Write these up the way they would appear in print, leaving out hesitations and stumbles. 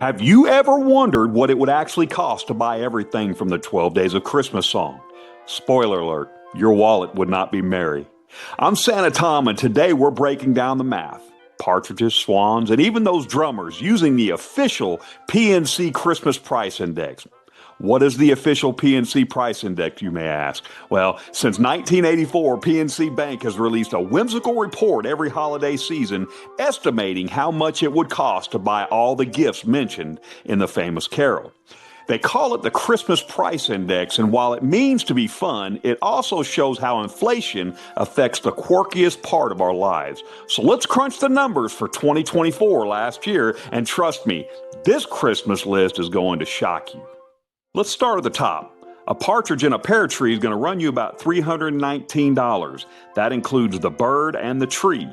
Have you ever wondered what it would actually cost to buy everything from the 12 Days of Christmas song? Spoiler alert, your wallet would not be merry. I'm Santa Tom, and today we're breaking down the math. Partridges, swans, and even those drummers using the official PNC Christmas Price Index. What is the official PNC Price Index, you may ask? Well, since 1984, PNC Bank has released a whimsical report every holiday season estimating how much it would cost to buy all the gifts mentioned in the famous carol. They call it the Christmas Price Index, and while it means to be fun, it also shows how inflation affects the quirkiest part of our lives. So let's crunch the numbers for 2024 last year, and trust me, this Christmas list is going to shock you. Let's start at the top. A partridge in a pear tree is going to run you about $319. That includes the bird and the tree.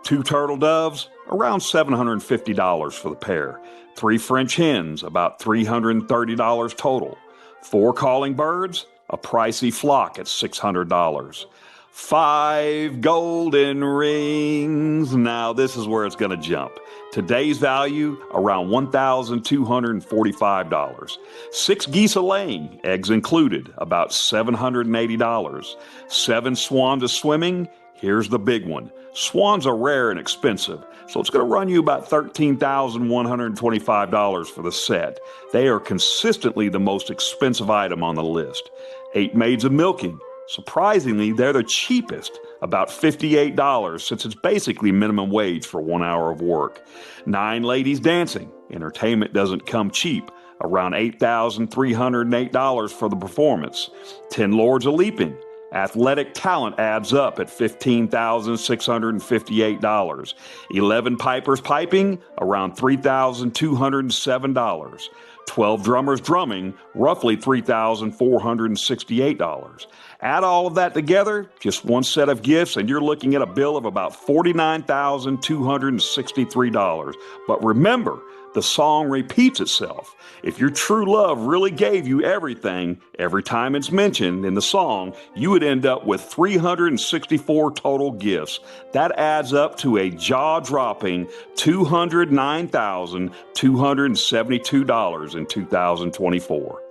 2 turtle doves, around $750 for the pair. 3 French hens, about $330 total. 4 calling birds, a pricey flock at $600. 5 golden rings. Now this is where it's going to jump. Today's value, around $1,245. 6 geese a-laying, eggs included, about $780. 7 swans a-swimming. Here's the big one. Swans are rare and expensive, so it's going to run you about $13,125 for the set. They are consistently the most expensive item on the list. 8 maids a milking. Surprisingly, they're the cheapest, about $58, since it's basically minimum wage for 1 hour of work. 9 ladies dancing. Entertainment doesn't come cheap, around $8,308 for the performance. 10 lords a leaping. Athletic talent adds up at $15,658. 11 pipers piping, around $3,207. 12 drummers drumming, roughly $3,468. Add all of that together, just one set of gifts, and you're looking at a bill of about $49,263. But remember, the song repeats itself. If your true love really gave you everything, every time it's mentioned in the song, you would end up with 364 total gifts. That adds up to a jaw-dropping $209,272 in 2024.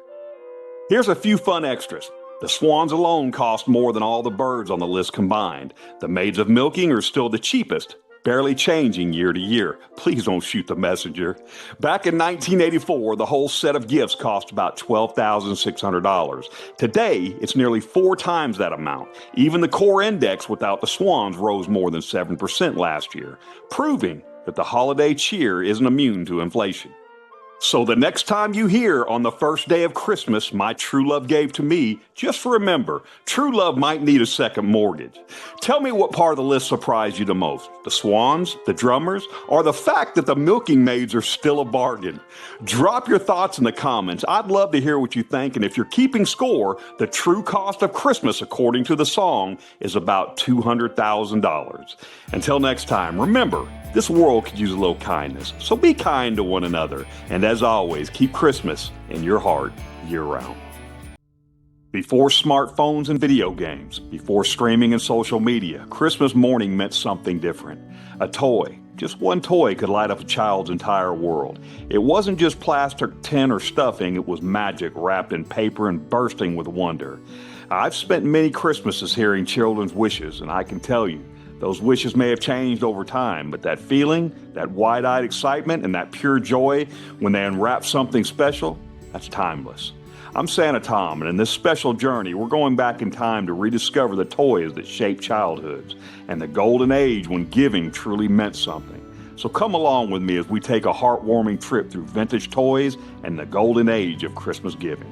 Here's a few fun extras. The swans alone cost more than all the birds on the list combined. The maids of milking are still the cheapest, barely changing year to year. Please don't shoot the messenger. Back in 1984, the whole set of gifts cost about $12,600. Today, it's nearly 4 times that amount. Even the core index without the swans rose more than 7% last year, proving that the holiday cheer isn't immune to inflation. So the next time you hear on the first day of Christmas, my true love gave to me, just remember, true love might need a second mortgage. Tell me what part of the list surprised you the most, the swans, the drummers, or the fact that the milking maids are still a bargain? Drop your thoughts in the comments. I'd love to hear what you think, and if you're keeping score, the true cost of Christmas, according to the song, is about $200,000. Until next time, remember, this world could use a little kindness, so be kind to one another. And as always, keep Christmas in your heart year-round. Before smartphones and video games, before streaming and social media, Christmas morning meant something different. A toy. Just one toy could light up a child's entire world. It wasn't just plastic, tin, or stuffing. It was magic wrapped in paper and bursting with wonder. I've spent many Christmases hearing children's wishes, and I can tell you, those wishes may have changed over time, but that feeling, that wide-eyed excitement, and that pure joy when they unwrap something special, that's timeless. I'm Santa Tom, and in this special journey, we're going back in time to rediscover the toys that shaped childhoods and the golden age when giving truly meant something. So come along with me as we take a heartwarming trip through vintage toys and the golden age of Christmas giving.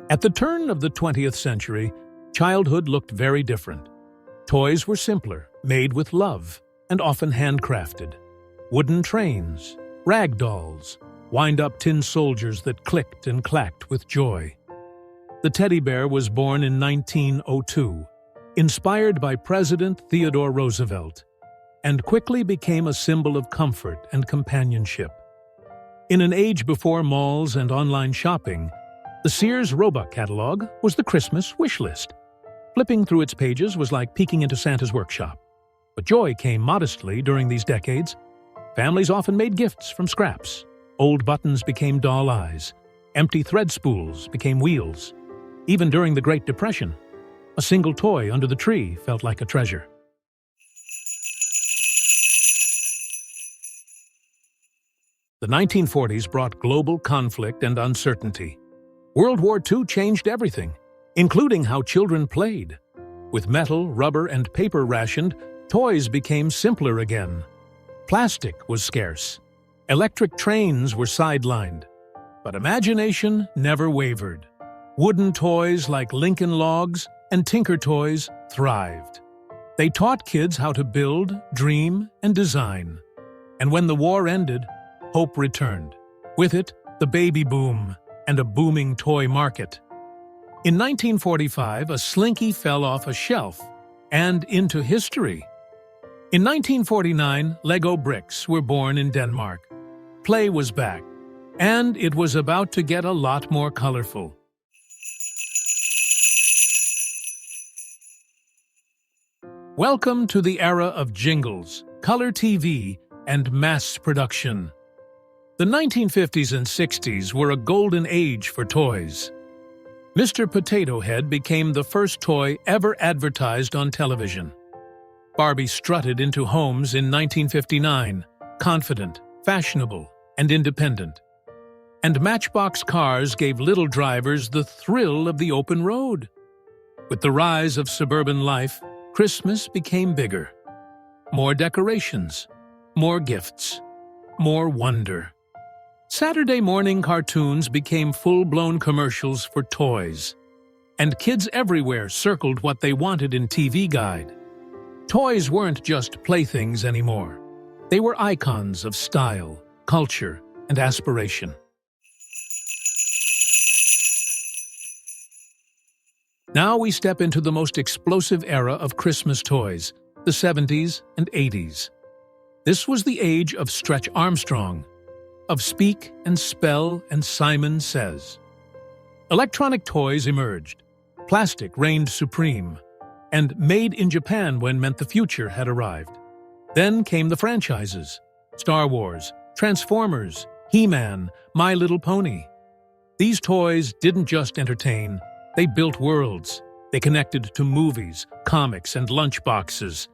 At the turn of the 20th century, childhood looked very different. Toys were simpler, made with love, and often handcrafted. Wooden trains, rag dolls, wind-up tin soldiers that clicked and clacked with joy. The teddy bear was born in 1902, inspired by President Theodore Roosevelt, and quickly became a symbol of comfort and companionship. In an age before malls and online shopping, the Sears Roebuck catalog was the Christmas wish list. Flipping through its pages was like peeking into Santa's workshop. But joy came modestly during these decades. Families often made gifts from scraps. Old buttons became doll eyes. Empty thread spools became wheels. Even during the Great Depression, a single toy under the tree felt like a treasure. The 1940s brought global conflict and uncertainty. World War II changed everything, including how children played. With metal, rubber, and paper rationed, toys became simpler again. Plastic was scarce. Electric trains were sidelined. But imagination never wavered. Wooden toys like Lincoln Logs and Tinker Toys thrived. They taught kids how to build, dream, and design. And when the war ended, hope returned. With it, the baby boom and a booming toy market. In 1945, a Slinky fell off a shelf and into history. In 1949, Lego bricks were born in Denmark. Play was back, and it was about to get a lot more colorful. Welcome to the era of jingles, color TV, and mass production. The 1950s and 60s were a golden age for toys. Mr. Potato Head became the first toy ever advertised on television. Barbie strutted into homes in 1959, confident, fashionable, and independent. And Matchbox cars gave little drivers the thrill of the open road. With the rise of suburban life, Christmas became bigger. More decorations, more gifts, more wonder. Saturday morning cartoons became full-blown commercials for toys. And kids everywhere circled what they wanted in TV Guide. Toys weren't just playthings anymore. They were icons of style, culture, and aspiration. Now we step into the most explosive era of Christmas toys, the 70s and 80s. This was the age of Stretch Armstrong, of Speak and Spell and Simon Says. Electronic toys emerged. Plastic reigned supreme. And made in Japan when meant the future had arrived. Then came the franchises: Star Wars, Transformers, He-Man, My Little Pony. These toys didn't just entertain, they built worlds. They connected to movies, comics, and lunchboxes.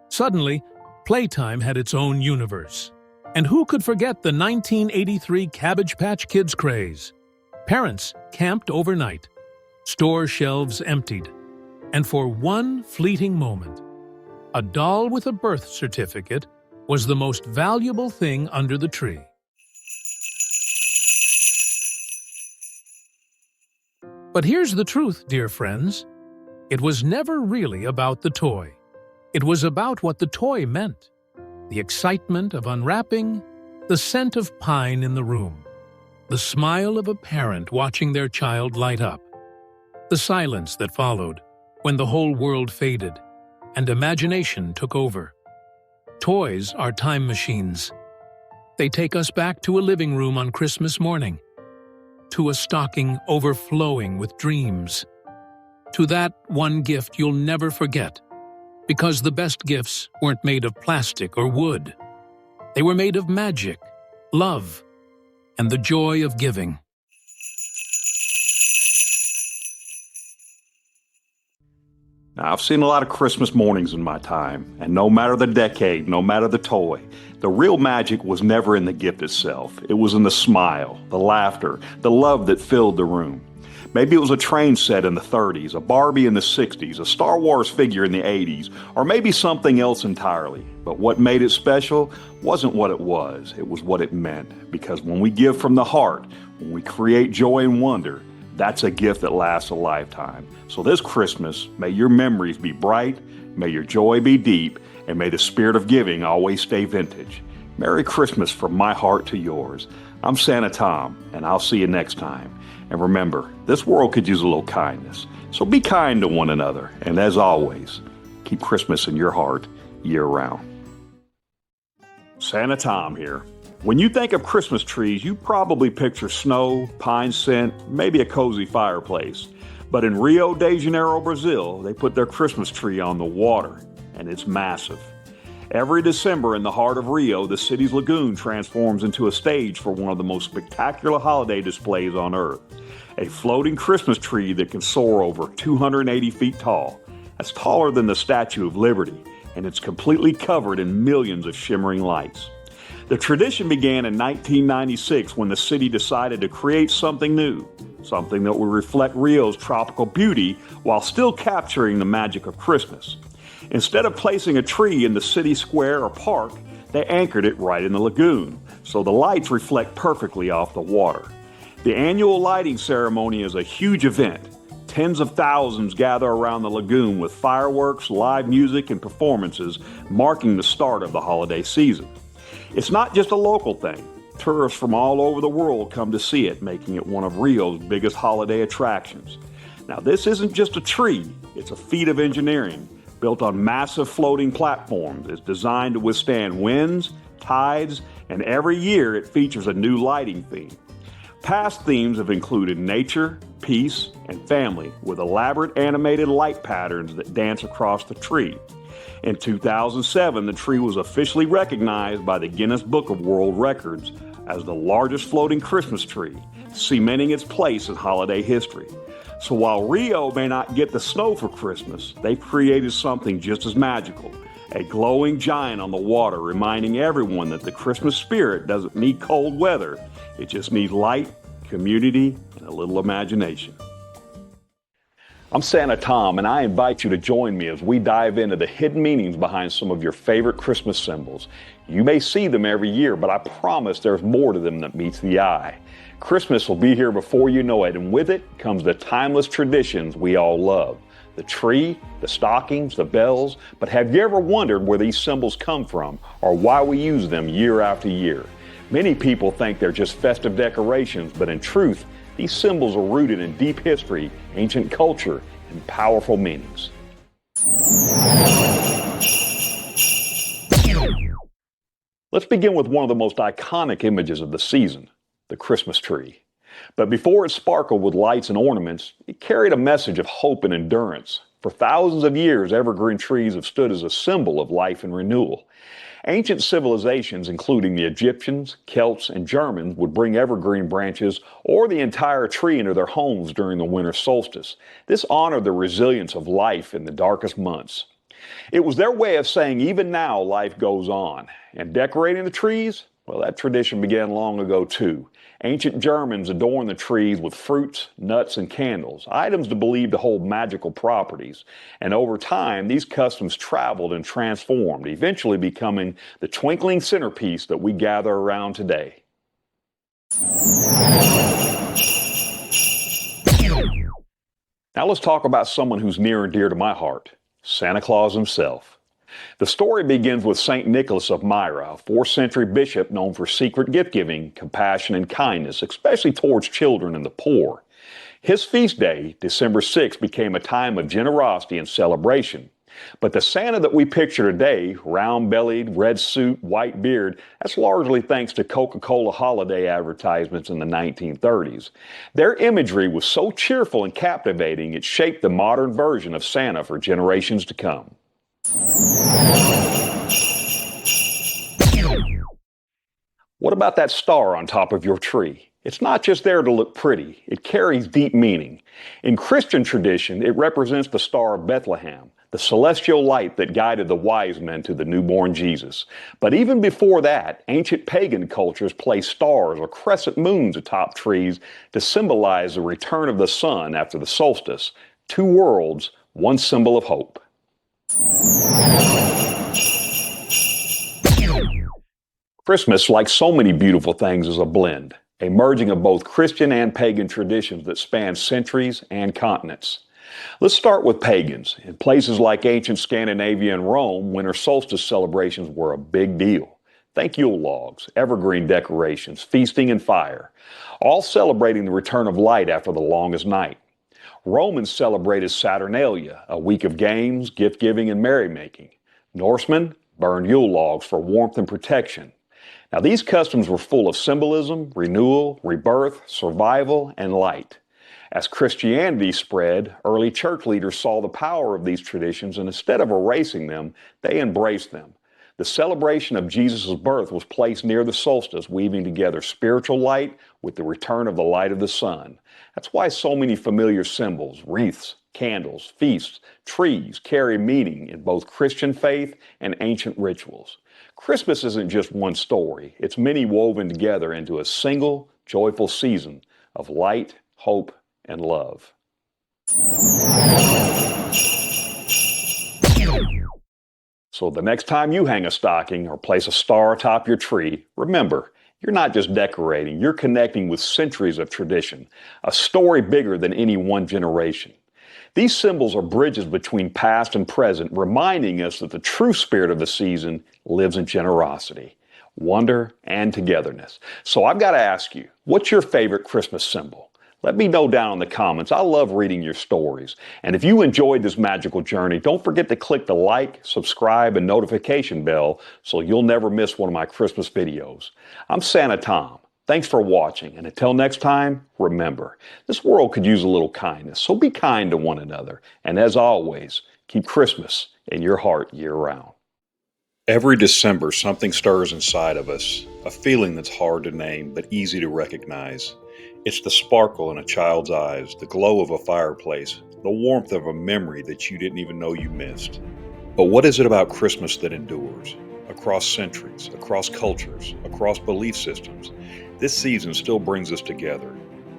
Suddenly, playtime had its own universe. And who could forget the 1983 Cabbage Patch Kids craze? Parents camped overnight. Store shelves emptied. And for one fleeting moment, a doll with a birth certificate was the most valuable thing under the tree. But here's the truth, dear friends. It was never really about the toy. It was about what the toy meant. The excitement of unwrapping, the scent of pine in the room, the smile of a parent watching their child light up, the silence that followed when the whole world faded and imagination took over. Toys are time machines. They take us back to a living room on Christmas morning, to a stocking overflowing with dreams, to that one gift you'll never forget, because the best gifts weren't made of plastic or wood. They were made of magic, love, and the joy of giving. Now, I've seen a lot of Christmas mornings in my time, and no matter the decade, no matter the toy, the real magic was never in the gift itself. It was in the smile, the laughter, the love that filled the room. Maybe it was a train set in the 30s, a Barbie in the 60s, a Star Wars figure in the 80s, or maybe something else entirely. But what made it special wasn't what it was what it meant. Because when we give from the heart, when we create joy and wonder, that's a gift that lasts a lifetime. So this Christmas, may your memories be bright, may your joy be deep, and may the spirit of giving always stay vintage. Merry Christmas from my heart to yours. I'm Santa Tom, and I'll see you next time. And remember, this world could use a little kindness. So be kind to one another. And as always, keep Christmas in your heart year-round. Santa Tom here. When you think of Christmas trees, you probably picture snow, pine scent, maybe a cozy fireplace. But in Rio de Janeiro, Brazil, they put their Christmas tree on the water, and it's massive. Every December in the heart of Rio, the city's lagoon transforms into a stage for one of the most spectacular holiday displays on Earth. A floating Christmas tree that can soar over 280 feet tall. That's taller than the Statue of Liberty, and it's completely covered in millions of shimmering lights. The tradition began in 1996 when the city decided to create something new, something that would reflect Rio's tropical beauty while still capturing the magic of Christmas. Instead of placing a tree in the city square or park, they anchored it right in the lagoon, so the lights reflect perfectly off the water. The annual lighting ceremony is a huge event. Tens of thousands gather around the lagoon with fireworks, live music, and performances marking the start of the holiday season. It's not just a local thing. Tourists from all over the world come to see it, making it one of Rio's biggest holiday attractions. Now, this isn't just a tree, it's a feat of engineering. Built on massive floating platforms, it's designed to withstand winds, tides, and every year it features a new lighting theme. Past themes have included nature, peace, and family, with elaborate animated light patterns that dance across the tree. In 2007, the tree was officially recognized by the Guinness Book of World Records as the largest floating Christmas tree, cementing its place in holiday history. So while Rio may not get the snow for Christmas, they've created something just as magical, a glowing giant on the water reminding everyone that the Christmas spirit doesn't need cold weather, it just needs light, community, and a little imagination. I'm Santa Tom, and I invite you to join me as we dive into the hidden meanings behind some of your favorite Christmas symbols. You may see them every year, but I promise there's more to them than meets the eye. Christmas will be here before you know it, and with it comes the timeless traditions we all love. The tree, the stockings, the bells, but have you ever wondered where these symbols come from or why we use them year after year? Many people think they're just festive decorations, but in truth, these symbols are rooted in deep history, ancient culture, and powerful meanings. Let's begin with one of the most iconic images of the season, the Christmas tree. But before it sparkled with lights and ornaments, it carried a message of hope and endurance. For thousands of years, evergreen trees have stood as a symbol of life and renewal. Ancient civilizations, including the Egyptians, Celts, and Germans, would bring evergreen branches or the entire tree into their homes during the winter solstice. This honored the resilience of life in the darkest months. It was their way of saying even now life goes on. And decorating the trees? Well, that tradition began long ago too. Ancient Germans adorned the trees with fruits, nuts, and candles, items believed to hold magical properties. And over time, these customs traveled and transformed, eventually becoming the twinkling centerpiece that we gather around today. Now let's talk about someone who's near and dear to my heart, Santa Claus himself. The story begins with St. Nicholas of Myra, a 4th century bishop known for secret gift-giving, compassion, and kindness, especially towards children and the poor. His feast day, December 6th, became a time of generosity and celebration. But the Santa that we picture today, round-bellied, red suit, white beard, that's largely thanks to Coca-Cola holiday advertisements in the 1930s. Their imagery was so cheerful and captivating, it shaped the modern version of Santa for generations to come. What about that star on top of your tree? It's not just there to look pretty, it carries deep meaning. In Christian tradition, it represents the Star of Bethlehem, the celestial light that guided the wise men to the newborn Jesus. But even before that, ancient pagan cultures placed stars or crescent moons atop trees to symbolize the return of the sun after the solstice. Two worlds, one symbol of hope. Christmas, like so many beautiful things, is a blend, a merging of both Christian and pagan traditions that span centuries and continents. Let's start with pagans. In places like ancient Scandinavia and Rome, winter solstice celebrations were a big deal. Think Yule logs, evergreen decorations, feasting and fire, all celebrating the return of light after the longest night. Romans celebrated Saturnalia, a week of games, gift-giving, and merrymaking. Norsemen burned Yule logs for warmth and protection. Now, these customs were full of symbolism, renewal, rebirth, survival, and light. As Christianity spread, early church leaders saw the power of these traditions, and instead of erasing them, they embraced them. The celebration of Jesus' birth was placed near the solstice, weaving together spiritual light with the return of the light of the sun. That's why so many familiar symbols, wreaths, candles, feasts, trees carry meaning in both Christian faith and ancient rituals. Christmas isn't just one story, it's many woven together into a single, joyful season of light, hope, and love. So the next time you hang a stocking or place a star atop your tree, remember, you're not just decorating, you're connecting with centuries of tradition, a story bigger than any one generation. These symbols are bridges between past and present, reminding us that the true spirit of the season lives in generosity, wonder, and togetherness. So I've got to ask you, what's your favorite Christmas symbol? Let me know down in the comments. I love reading your stories. And if you enjoyed this magical journey, don't forget to click the like, subscribe, and notification bell so you'll never miss one of my Christmas videos. I'm Santa Tom. Thanks for watching, and until next time, remember, this world could use a little kindness, so be kind to one another. And as always, keep Christmas in your heart year-round. Every December, something stirs inside of us, a feeling that's hard to name but easy to recognize. It's the sparkle in a child's eyes, the glow of a fireplace, the warmth of a memory that you didn't even know you missed. But what is it about Christmas that endures? Across centuries, across cultures, across belief systems, this season still brings us together.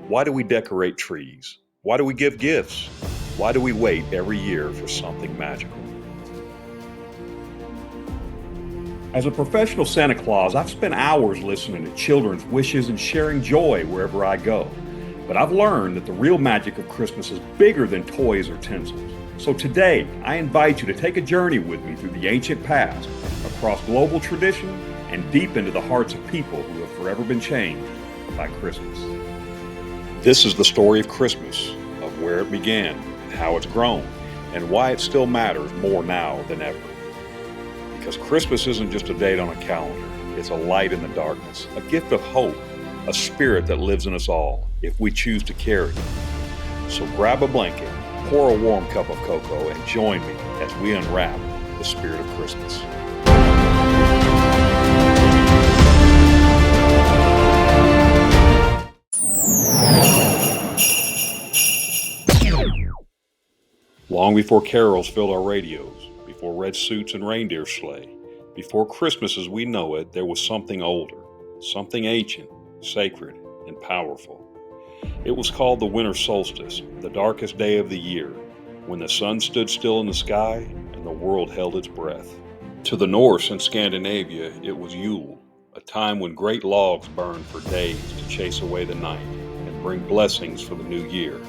Why do we decorate trees? Why do we give gifts? Why do we wait every year for something magical? As a professional Santa Claus, I've spent hours listening to children's wishes and sharing joy wherever I go. But I've learned that the real magic of Christmas is bigger than toys or tinsels. So today, I invite you to take a journey with me through the ancient past, across global tradition, and deep into the hearts of people who have forever been changed by Christmas. This is the story of Christmas, of where it began, and how it's grown, and why it still matters more now than ever. Because Christmas isn't just a date on a calendar, it's a light in the darkness, a gift of hope, a spirit that lives in us all, if we choose to carry it. So grab a blanket, pour a warm cup of cocoa, and join me as we unwrap the spirit of Christmas. Long before carols filled our radios, before red suits and reindeer sleigh, before Christmas as we know it, there was something older, something ancient, sacred, and powerful. It was called the winter solstice, the darkest day of the year, when the sun stood still in the sky and the world held its breath. To the Norse and Scandinavia, it was Yule, a time when great logs burned for days to chase away the night and bring blessings for the new year.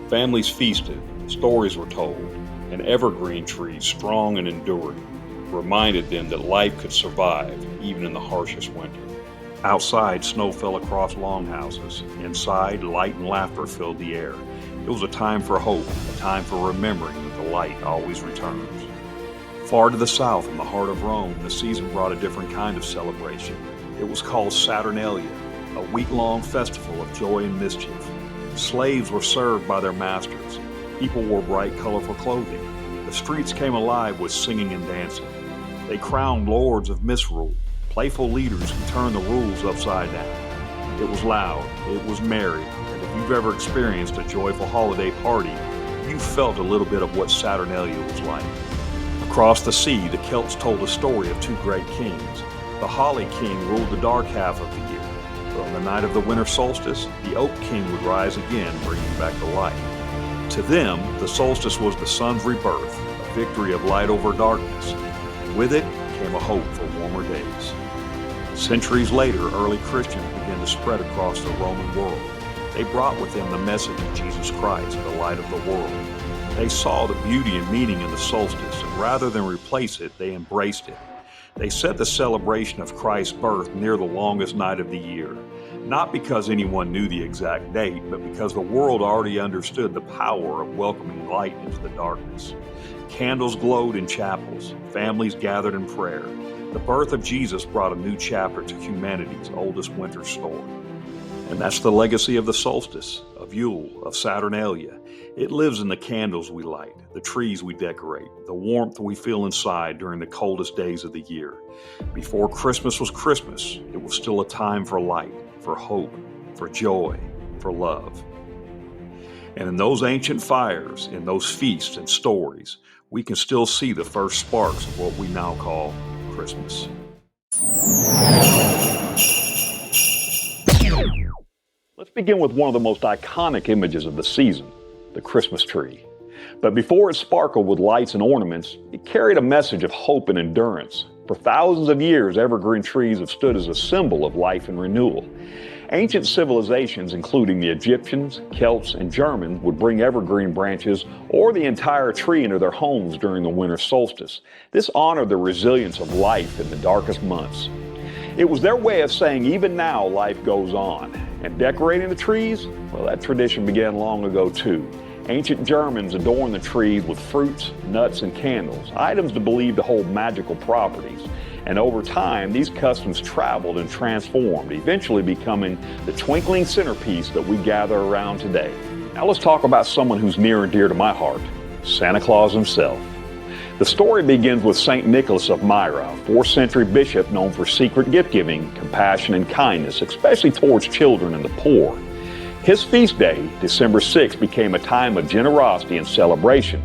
Families feasted, stories were told, and evergreen trees, strong and enduring, reminded them that life could survive even in the harshest winter. Outside, snow fell across longhouses. Inside, light and laughter filled the air. It was a time for hope, a time for remembering that the light always returns. Far to the south, in the heart of Rome, the season brought a different kind of celebration. It was called Saturnalia, a week-long festival of joy and mischief. Slaves were served by their masters. People wore bright, colorful clothing. The streets came alive with singing and dancing. They crowned lords of misrule, playful leaders who turned the rules upside down. It was loud, it was merry, and if you've ever experienced a joyful holiday party, you felt a little bit of what Saturnalia was like. Across the sea, the Celts told a story of two great kings. The Holly King ruled the dark half of the year, but on the night of the winter solstice, the Oak King would rise again, bringing back the light. To them, the solstice was the sun's rebirth, a victory of light over darkness. And with it came a hope for warmer days. Centuries later, early Christians began to spread across the Roman world. They brought with them the message of Jesus Christ, the light of the world. They saw the beauty and meaning in the solstice, and rather than replace it, they embraced it. They set the celebration of Christ's birth near the longest night of the year, not because anyone knew the exact date, but because the world already understood the power of welcoming light into the darkness. Candles glowed in chapels, families gathered in prayer. The birth of Jesus brought a new chapter to humanity's oldest winter story. And that's the legacy of the solstice, of Yule, of Saturnalia. It lives in the candles we light, the trees we decorate, the warmth we feel inside during the coldest days of the year. Before Christmas was Christmas, it was still a time for light, for hope, for joy, for love. And in those ancient fires, in those feasts and stories, we can still see the first sparks of what we now call Christmas. Let's begin with one of the most iconic images of the season, the Christmas tree. But before it sparkled with lights and ornaments, it carried a message of hope and endurance. For thousands of years, evergreen trees have stood as a symbol of life and renewal. Ancient civilizations, including the Egyptians, Celts, and Germans, would bring evergreen branches or the entire tree into their homes during the winter solstice. This honored the resilience of life in the darkest months. It was their way of saying, even now, life goes on. And decorating the trees? Well, that tradition began long ago, too. Ancient Germans adorned the trees with fruits, nuts, and candles, items believed to hold magical properties. And over time, these customs traveled and transformed, eventually becoming the twinkling centerpiece that we gather around today. Now let's talk about someone who's near and dear to my heart, Santa Claus himself. The story begins with St. Nicholas of Myra, a 4th century bishop known for secret gift-giving, compassion, and kindness, especially towards children and the poor. His feast day, December 6th, became a time of generosity and celebration.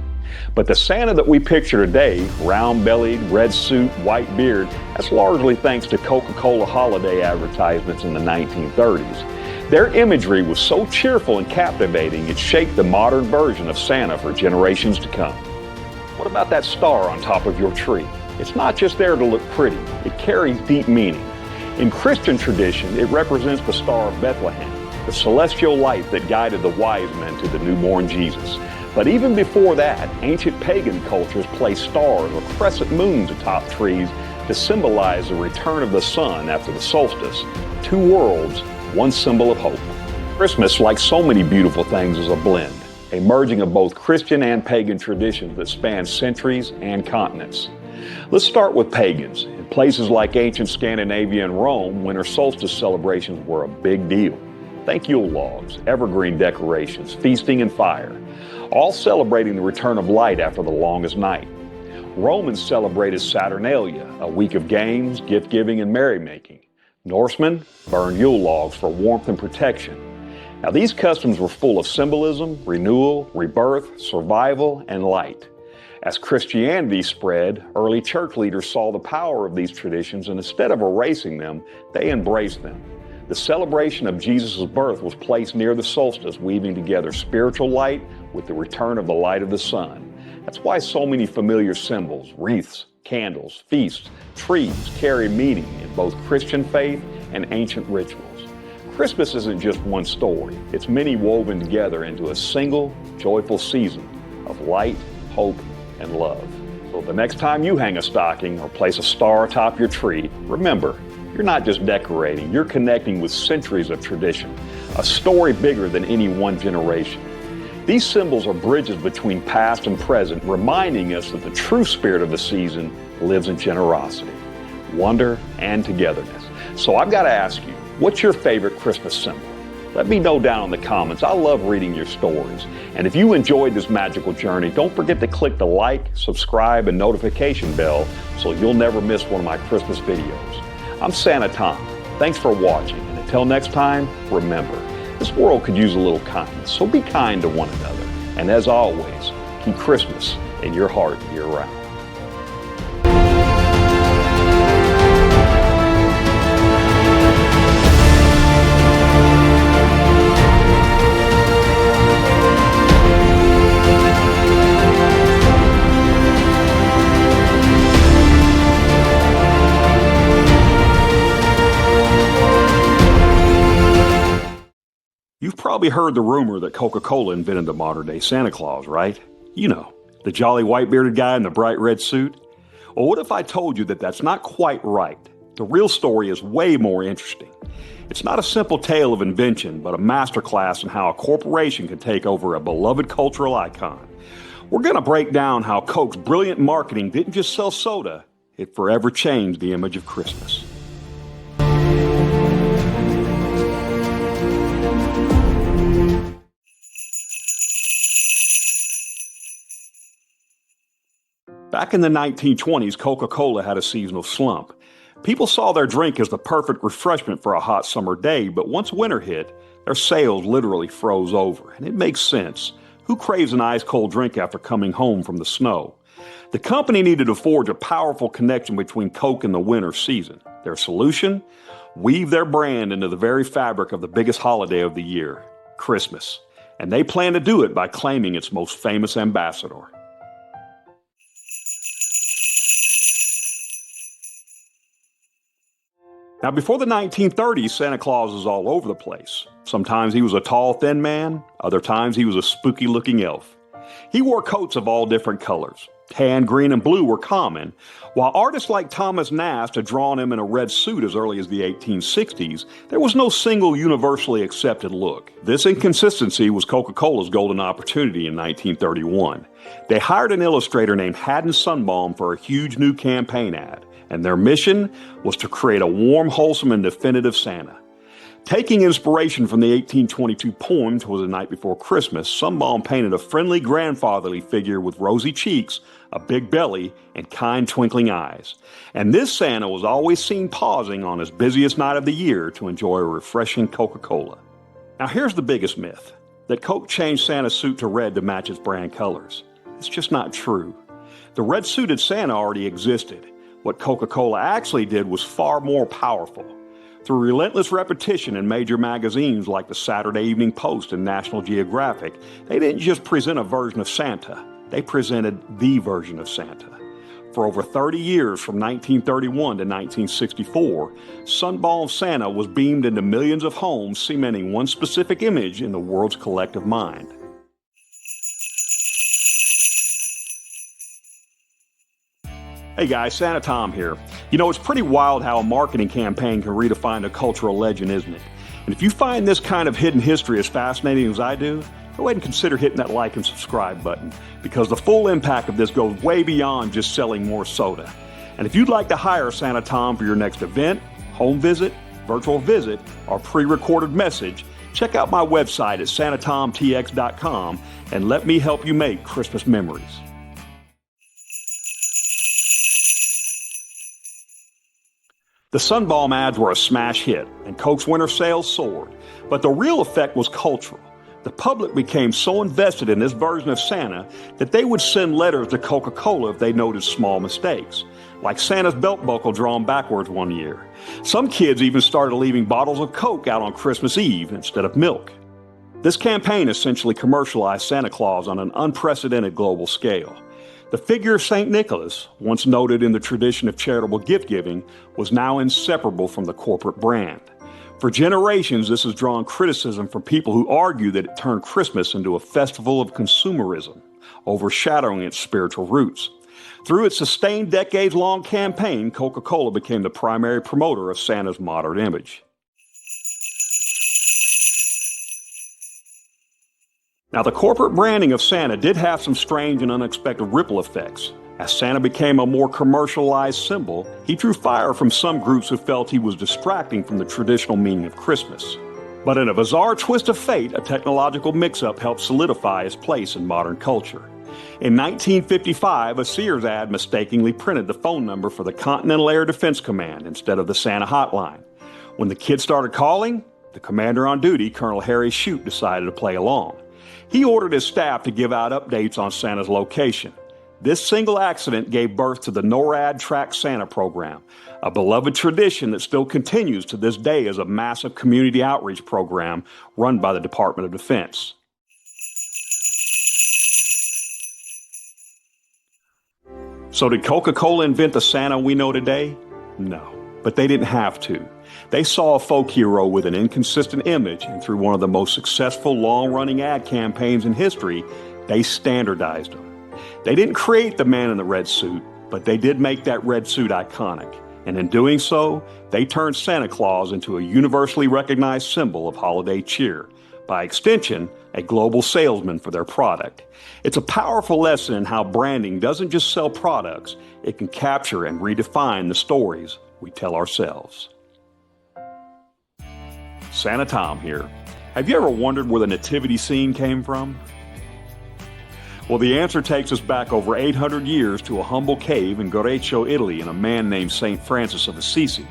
But the Santa that we picture today, round-bellied, red suit, white beard, that's largely thanks to Coca-Cola holiday advertisements in the 1930s. Their imagery was so cheerful and captivating, it shaped the modern version of Santa for generations to come. What about that star on top of your tree? It's not just there to look pretty, it carries deep meaning. In Christian tradition, it represents the Star of Bethlehem, the celestial light that guided the wise men to the newborn Jesus. But even before that, ancient pagan cultures placed stars or crescent moons atop trees to symbolize the return of the sun after the solstice. 2 worlds, 1 symbol of hope. Christmas, like so many beautiful things, is a blend, a merging of both Christian and pagan traditions that span centuries and continents. Let's start with pagans. In places like ancient Scandinavia and Rome, winter solstice celebrations were a big deal. Thank Yule logs, evergreen decorations, feasting and fire, all celebrating the return of light after the longest night. Romans celebrated Saturnalia, a week of games, gift-giving, and merrymaking. Norsemen burned Yule logs for warmth and protection. Now, these customs were full of symbolism, renewal, rebirth, survival, and light. As Christianity spread, early church leaders saw the power of these traditions, and instead of erasing them, they embraced them. The celebration of Jesus' birth was placed near the solstice, weaving together spiritual light with the return of the light of the sun. That's why so many familiar symbols, wreaths, candles, feasts, trees carry meaning in both Christian faith and ancient rituals. Christmas isn't just one story. It's many woven together into a single, joyful season of light, hope, and love. So the next time you hang a stocking or place a star atop your tree, remember, you're not just decorating, you're connecting with centuries of tradition, a story bigger than any one generation. These symbols are bridges between past and present, reminding us that the true spirit of the season lives in generosity, wonder, and togetherness. So I've got to ask you, what's your favorite Christmas symbol? Let me know down in the comments. I love reading your stories. And if you enjoyed this magical journey, don't forget to click the like, subscribe, and notification bell so you'll never miss one of my Christmas videos. I'm Santa Tom. Thanks for watching. And until next time, remember, this world could use a little kindness, so be kind to one another. And as always, keep Christmas in your heart year-round. You've probably heard the rumor that Coca-Cola invented the modern-day Santa Claus, right? You know, the jolly white-bearded guy in the bright red suit. Well, what if I told you that that's not quite right? The real story is way more interesting. It's not a simple tale of invention, but a masterclass in how a corporation can take over a beloved cultural icon. We're going to break down how Coke's brilliant marketing didn't just sell soda, it forever changed the image of Christmas. Back in the 1920s, Coca-Cola had a seasonal slump. People saw their drink as the perfect refreshment for a hot summer day, but once winter hit, their sales literally froze over. And it makes sense. Who craves an ice-cold drink after coming home from the snow? The company needed to forge a powerful connection between Coke and the winter season. Their solution? Weave their brand into the very fabric of the biggest holiday of the year, Christmas. And they plan to do it by claiming its most famous ambassador. Now, before the 1930s, Santa Claus was all over the place. Sometimes he was a tall, thin man. Other times he was a spooky-looking elf. He wore coats of all different colors. Tan, green, and blue were common, while artists like Thomas Nast had drawn him in a red suit as early as the 1860s. There was no single universally accepted look. This inconsistency was Coca-Cola's golden opportunity in 1931. They hired an illustrator named Haddon Sunbaum for a huge new campaign ad, and their mission was to create a warm, wholesome, and definitive Santa. Taking inspiration from the 1822 poem "'Twas the Night Before Christmas," Sunbaum painted a friendly grandfatherly figure with rosy cheeks, a big belly, and kind twinkling eyes. And this Santa was always seen pausing on his busiest night of the year to enjoy a refreshing Coca-Cola. Now here's the biggest myth, that Coke changed Santa's suit to red to match its brand colors. It's just not true. The red-suited Santa already existed. What Coca-Cola actually did was far more powerful. Through relentless repetition in major magazines like the Saturday Evening Post and National Geographic, they didn't just present a version of Santa, they presented the version of Santa. For over 30 years, from 1931 to 1964, Sunbaum Santa was beamed into millions of homes, cementing one specific image in the world's collective mind. Hey guys, Santa Tom here. You know, it's pretty wild how a marketing campaign can redefine a cultural legend, isn't it? And if you find this kind of hidden history as fascinating as I do, go ahead and consider hitting that like and subscribe button, because the full impact of this goes way beyond just selling more soda. And if you'd like to hire Santa Tom for your next event, home visit, virtual visit, or pre-recorded message, check out my website at santatomtx.com and let me help you make Christmas memories. The Sunbaum ads were a smash hit, and Coke's winter sales soared. But the real effect was cultural. The public became so invested in this version of Santa that they would send letters to Coca-Cola if they noticed small mistakes, like Santa's belt buckle drawn backwards one year. Some kids even started leaving bottles of Coke out on Christmas Eve instead of milk. This campaign essentially commercialized Santa Claus on an unprecedented global scale. The figure of St. Nicholas, once noted in the tradition of charitable gift-giving, was now inseparable from the corporate brand. For generations, this has drawn criticism from people who argue that it turned Christmas into a festival of consumerism, overshadowing its spiritual roots. Through its sustained decades-long campaign, Coca-Cola became the primary promoter of Santa's modern image. Now, the corporate branding of Santa did have some strange and unexpected ripple effects. As Santa became a more commercialized symbol, he drew fire from some groups who felt he was distracting from the traditional meaning of Christmas. But in a bizarre twist of fate, a technological mix-up helped solidify his place in modern culture. In 1955, a Sears ad mistakenly printed the phone number for the Continental Air Defense Command instead of the Santa hotline. When the kids started calling, the commander on duty, Colonel Harry Shute, decided to play along. He ordered his staff to give out updates on Santa's location. This single accident gave birth to the NORAD Track Santa program, a beloved tradition that still continues to this day as a massive community outreach program run by the Department of Defense. So did Coca-Cola invent the Santa we know today? No, but they didn't have to. They saw a folk hero with an inconsistent image, and through one of the most successful long-running ad campaigns in history, they standardized him. They didn't create the man in the red suit, but they did make that red suit iconic. And in doing so, they turned Santa Claus into a universally recognized symbol of holiday cheer. By extension, a global salesman for their product. It's a powerful lesson in how branding doesn't just sell products, it can capture and redefine the stories we tell ourselves. Santa Tom here. Have you ever wondered where the Nativity Scene came from? Well, the answer takes us back over 800 years to a humble cave in Goreccio, Italy, and a man named St. Francis of Assisi.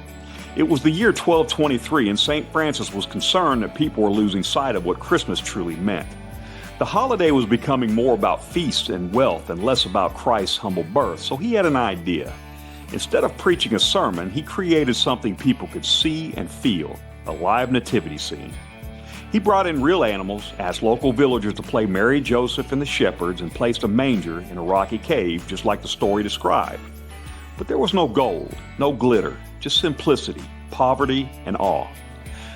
It was the year 1223, and St. Francis was concerned that people were losing sight of what Christmas truly meant. The holiday was becoming more about feasts and wealth and less about Christ's humble birth, so he had an idea. Instead of preaching a sermon, he created something people could see and feel, a live nativity scene. He brought in real animals, asked local villagers to play Mary, Joseph, and the shepherds, and placed a manger in a rocky cave, just like the story described. But there was no gold, no glitter, just simplicity, poverty, and awe.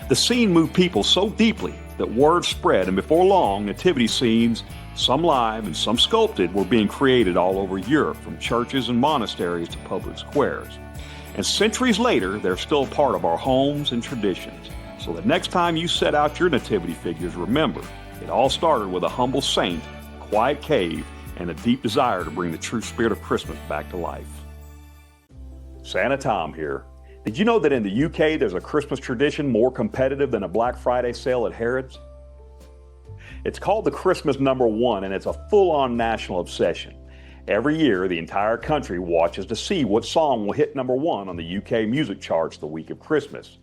The scene moved people so deeply that word spread, and before long, nativity scenes, some live and some sculpted, were being created all over Europe, from churches and monasteries to public squares. And centuries later, they're still part of our homes and traditions. So the next time you set out your nativity figures, remember, it all started with a humble saint, a quiet cave, and a deep desire to bring the true spirit of Christmas back to life. Santa Tom here. Did you know that in the UK there's a Christmas tradition more competitive than a Black Friday sale at Harrods? It's called the Christmas Number One, and it's a full-on national obsession. Every year, the entire country watches to see what song will hit number one on the UK music charts the week of Christmas.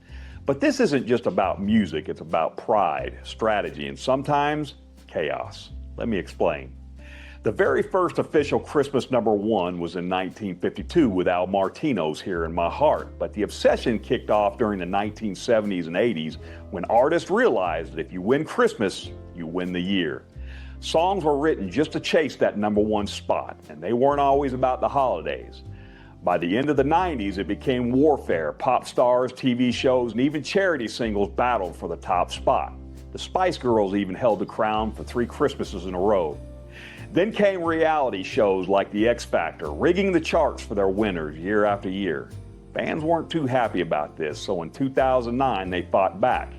But this isn't just about music, it's about pride, strategy, and sometimes chaos. Let me explain. The very first official Christmas number one was in 1952 with Al Martino's Here in My Heart, but the obsession kicked off during the 1970s and 80s when artists realized that if you win Christmas, you win the year. Songs were written just to chase that number one spot, and they weren't always about the holidays. By the end of the 90s, it became warfare. Pop stars, TV shows, and even charity singles battled for the top spot. The Spice Girls even held the crown for 3 Christmases in a row. Then came reality shows like The X Factor, rigging the charts for their winners year after year. Fans weren't too happy about this, so in 2009, they fought back.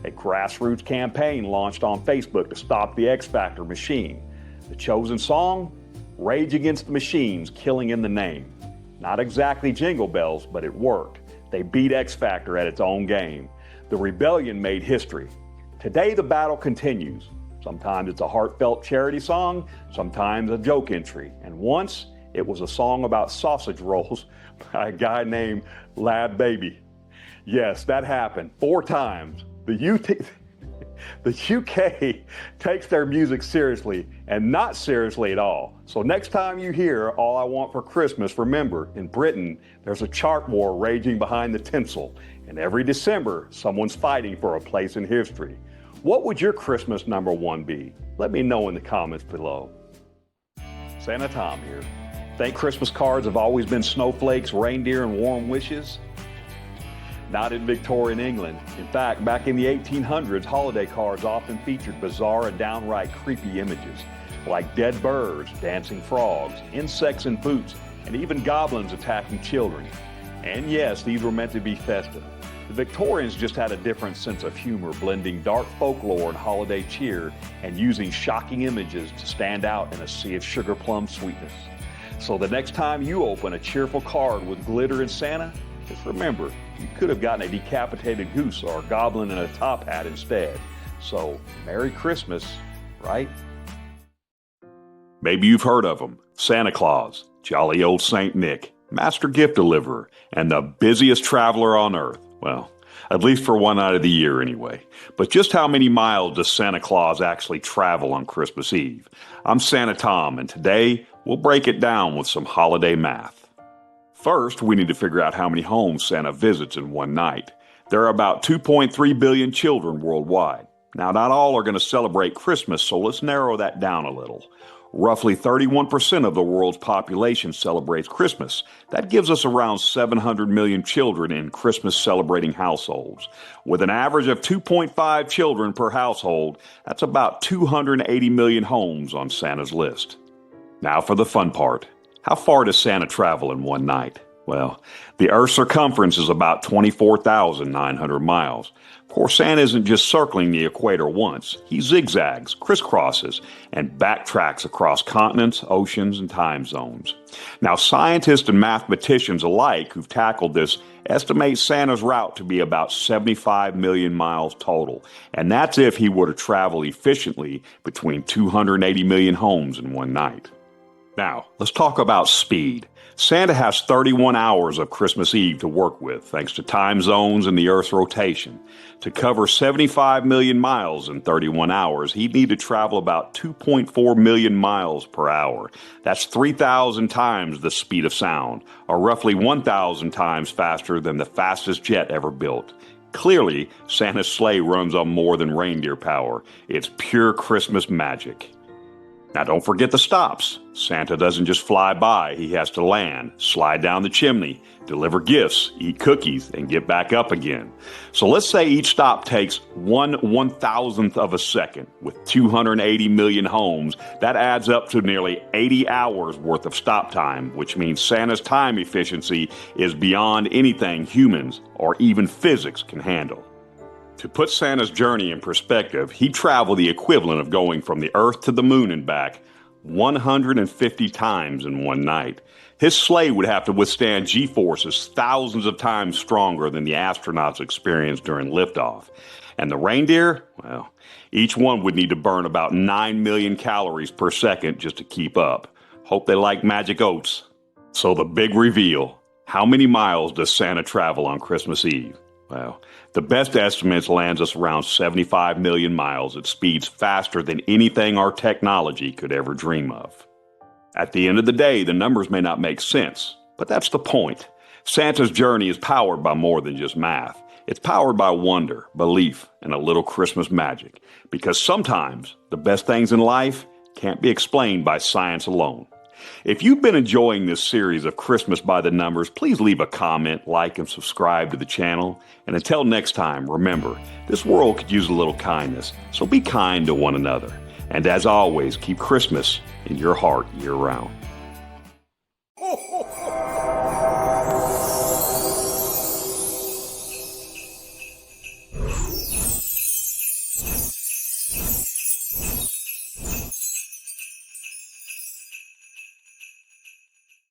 A grassroots campaign launched on Facebook to stop the X Factor machine. The chosen song? Rage Against the Machine's Killing in the Name. Not exactly jingle bells, but it worked. They beat X Factor at its own game. The rebellion made history. Today the battle continues. Sometimes it's a heartfelt charity song, sometimes a joke entry, and once it was a song about sausage rolls by a guy named Lad Baby. Yes, that happened 4 times. The UK takes their music seriously and not seriously at all. So next time you hear All I Want for Christmas, remember, in Britain, there's a chart war raging behind the tinsel. And every December, someone's fighting for a place in history. What would your Christmas number one be? Let me know in the comments below. Santa Tom here. Think Christmas cards have always been snowflakes, reindeer, and warm wishes? Not in Victorian England. In fact, back in the 1800s, holiday cards often featured bizarre and downright creepy images, like dead birds, dancing frogs, insects in boots, and even goblins attacking children. And yes, these were meant to be festive. The Victorians just had a different sense of humor, blending dark folklore and holiday cheer, and using shocking images to stand out in a sea of sugar plum sweetness. So the next time you open a cheerful card with glitter and Santa, just remember, you could have gotten a decapitated goose or a goblin in a top hat instead. So, Merry Christmas, right? Maybe you've heard of him. Santa Claus, jolly old Saint Nick, master gift deliverer, and the busiest traveler on earth. Well, at least for one night of the year anyway. But just how many miles does Santa Claus actually travel on Christmas Eve? I'm Santa Tom, and today we'll break it down with some holiday math. First, we need to figure out how many homes Santa visits in one night. There are about 2.3 billion children worldwide. Now, not all are going to celebrate Christmas, so let's narrow that down a little. Roughly 31% of the world's population celebrates Christmas. That gives us around 700 million children in Christmas-celebrating households. With an average of 2.5 children per household, that's about 280 million homes on Santa's list. Now for the fun part. How far does Santa travel in one night? Well, the Earth's circumference is about 24,900 miles. Poor Santa isn't just circling the equator once. He zigzags, crisscrosses, and backtracks across continents, oceans, and time zones. Now, scientists and mathematicians alike who've tackled this estimate Santa's route to be about 75 million miles total, and that's if he were to travel efficiently between 280 million homes in one night. Now, let's talk about speed. Santa has 31 hours of Christmas Eve to work with, thanks to time zones and the Earth's rotation. To cover 75 million miles in 31 hours, he'd need to travel about 2.4 million miles per hour. That's 3,000 times the speed of sound, or roughly 1,000 times faster than the fastest jet ever built. Clearly, Santa's sleigh runs on more than reindeer power. It's pure Christmas magic. Now, don't forget the stops. Santa doesn't just fly by. He has to land, slide down the chimney, deliver gifts, eat cookies, and get back up again. So let's say each stop takes 1/1000th of a second. With 280 million homes, that adds up to nearly 80 hours worth of stop time, which means Santa's time efficiency is beyond anything humans or even physics can handle. To put Santa's journey in perspective, he'd travel the equivalent of going from the Earth to the Moon and back 150 times in one night. His sleigh would have to withstand G-forces thousands of times stronger than the astronauts experienced during liftoff. And the reindeer, well, each one would need to burn about 9 million calories per second just to keep up. Hope they like magic oats. So the big reveal, how many miles does Santa travel on Christmas Eve? Well, the best estimates lands us around 75 million miles at speeds faster than anything our technology could ever dream of. At the end of the day, the numbers may not make sense, but that's the point. Santa's journey is powered by more than just math. It's powered by wonder, belief, and a little Christmas magic. Because sometimes the best things in life can't be explained by science alone. If you've been enjoying this series of Christmas by the Numbers, please leave a comment, like, and subscribe to the channel. And until next time, remember, this world could use a little kindness, so be kind to one another. And as always, keep Christmas in your heart year-round.